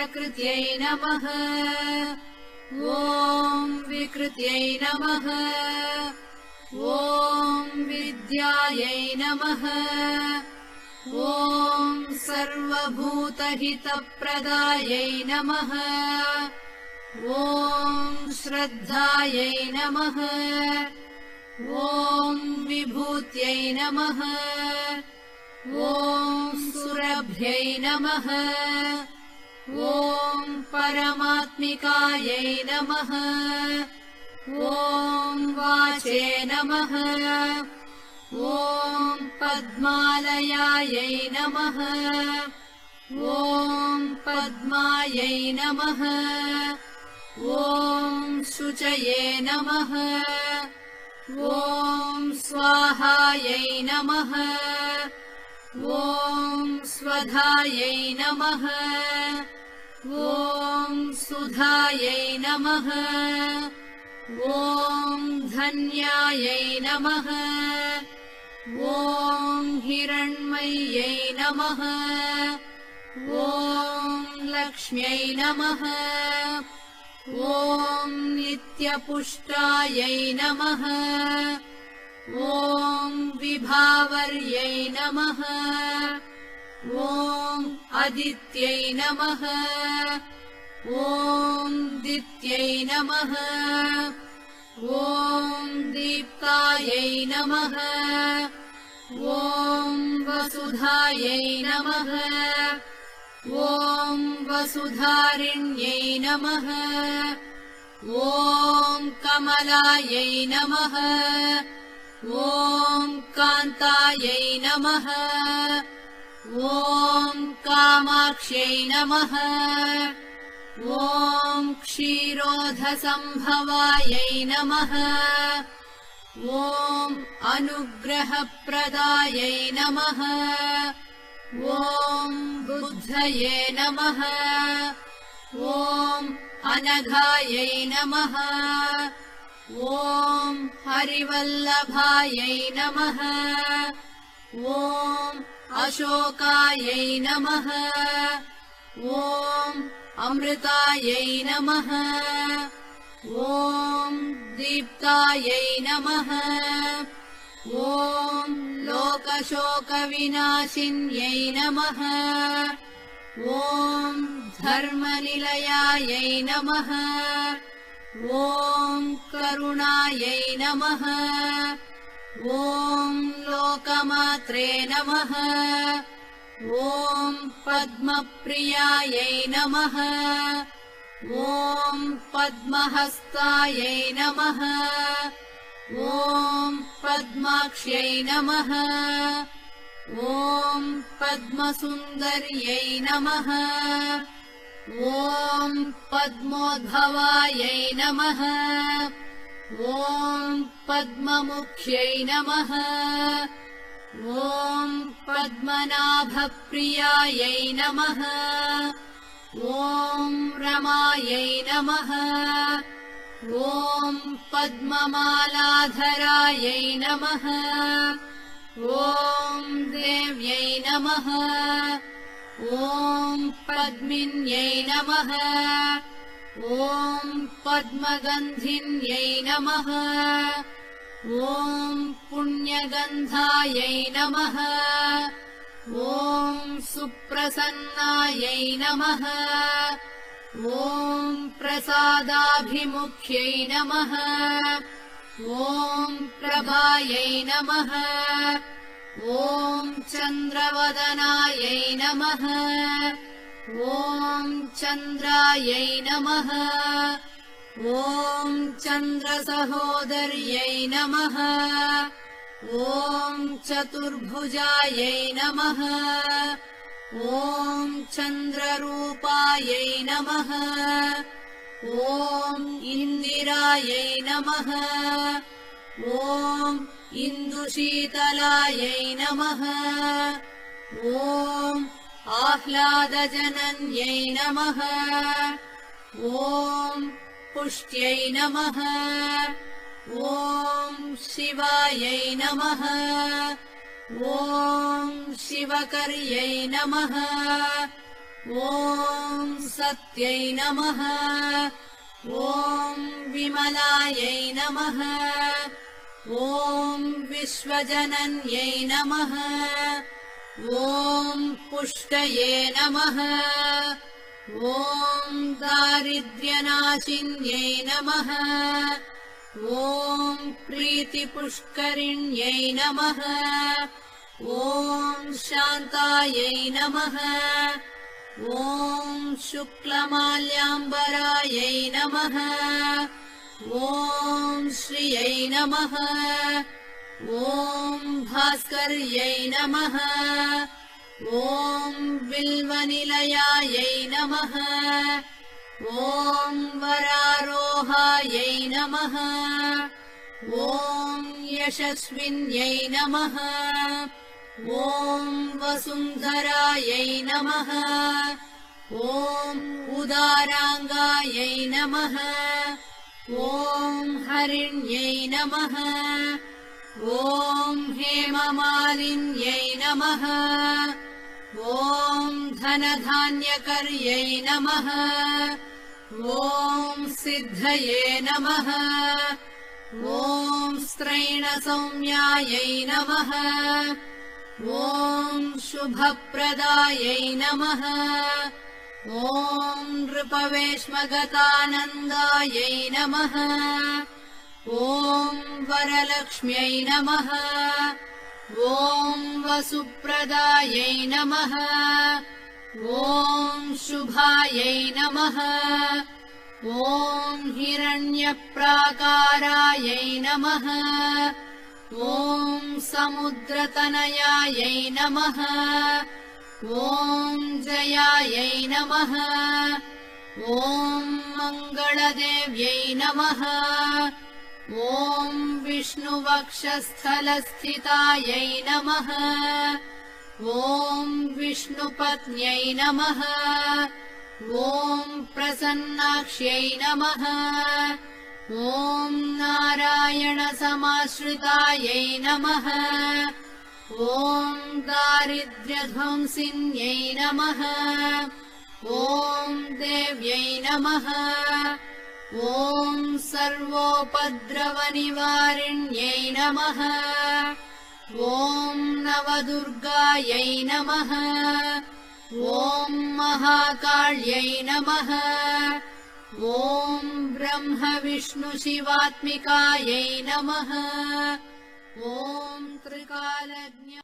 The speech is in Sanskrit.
प्रकृत्यै नमः। ॐ विकृत्यै नमः। ॐ विद्यायै नमः। ॐ सर्वभूतहितप्रदायै नमः। ॐ श्रद्धायै नमः। ॐ विभूत्यै नमः। ॐ सुरभ्यै नमः। ॐ परमात्मिकायै नमः। ॐ वाचे नमः। ॐ पद्मालयायै नमः। ॐ पद्मायै नमः। ॐ शुचये नमः। ॐ स्वाहायै नमः। ॐ स्वधायै नमः। ॐ सुधायै नमः। ॐ धन्यायै नमः। ॐ हिरण्मय्यै नमः। ॐ लक्ष्म्यै नमः। ॐ नित्यपुष्टायै नमः। ॐ विभावर्यै नमः। ॐ अदित्यै नमः। ॐ दित्यै नमः। ॐ दीप्तायै नमः। ॐ वसुधायै नमः। ॐ वसुधारिण्यै नमः। ॐ कमलायै नमः। ॐ कान्तायै नमः। ॐ कामाक्ष्यै नमः। ॐ क्षीरोधसम्भवायै नमः। ॐ अनुग्रहप्रदायै नमः। ॐ बुद्धये नमः। ॐ अनघायै नमः। ॐ हरिवल्लभायै नमः। ॐ अशोकायै नमः। ॐ अमृतायै नमः। ॐ दीप्तायै नमः। ॐ लोकशोकविनाशिन्यै नमः। ॐ धर्मनिलयायै नमः। ॐ करुणायै नमः। ॐ लोकमात्रे नमः। ॐ पद्मप्रियायै नमः। ॐ पद्महस्तायै नमः। ॐ पद्माक्ष्यै नमः। ॐ पद्मसुन्दर्यै नमः। ॐ पद्मोद्भवायै नमः। ॐ पद्ममुख्यै नमः। ॐ पद्मनाभप्रियायै नमः। ॐ रमायै नमः। ॐ पद्ममालाधरायै नमः। ॐ देव्यै नमः। ॐ पद्मिन्यै नमः। ॐ पद्मगन्धिन्यै नमः। ॐ पुण्यगन्धायै नमः। ॐ सुप्रसन्नायै नमः। ॐ प्रसादाभिमुख्यै नमः। ॐ प्रभायै नमः। ॐ चन्द्रवदनायै नमः। ॐ चन्द्रायै नमः। ॐ चन्द्रसहोदर्यै नमः। ॐ चतुर्भुजायै नमः। ॐ चन्द्ररूपायै नमः। ॐ इन्दिरायै नमः। ॐ इन्दुशीतलायै नमः। ॐ आह्लादजनन्यै नमः। ॐ पुष्ट्यै नमः। ॐ शिवायै नमः। ॐ शिवकर्यै नमः। ॐ सरस्वत्यै नमः। ॐ विमलायै नमः। ॐ विश्वजनन्यै नमः। ॐ पुष्टये नमः। ॐ दारिद्र्यनाशिन्यै नमः। ॐ प्रीतिपुष्करिण्यै नमः। ॐ शान्तायै नमः। ॐ शुक्लमाल्याम्बरायै नमः। ॐ श्रियै नमः। ॐ भास्कर्यै नमः। ॐ बिल्वनिलयायै नमः। ॐ वरारोहायै नमः। ॐ यशस्विन्यै नमः। ॐ वसुन्धरायै नमः। ॐ उदाराङ्गायै नमः। ॐ हरिण्यै नमः। ॐ हेममालिन्यै नमः। ॐ धनधान्यकर्यै नमः। ॐ सिद्धये नमः। ॐ स्त्रैणसौम्यायै नमः। ॐ शुभप्रदायै नमः। ॐ नृपवेश्मगतानन्दायै नमः। ॐ वरलक्ष्म्यै नमः। ॐ वसुप्रदायै नमः। ॐ शुभायै नमः। ॐ हिरण्यप्राकारायै नमः। ॐ समुद्रतनयायै नमः। ॐ जयायै नमः। ॐ मङ्गलदेव्यै नमः। ॐ विष्णुवक्षस्थलस्थितायै नमः। ॐ विष्णुपत्न्यै नमः। ॐ प्रसन्नाक्ष्यै नमः। ॐ नारायणसमाश्रितायै नमः। ॐ दारिद्र्यध्वंसिन्यै नमः। ॐ देव्यै नमः। ॐ सर्वोपद्रवनिवारिण्यै नमः। ॐ नवदुर्गायै नमः। ॐ महाकाल्यै नमः। ॐ ब्रह्मविष्णुशिवात्मिकायै नमः। ॐ त्रिकालज्ञ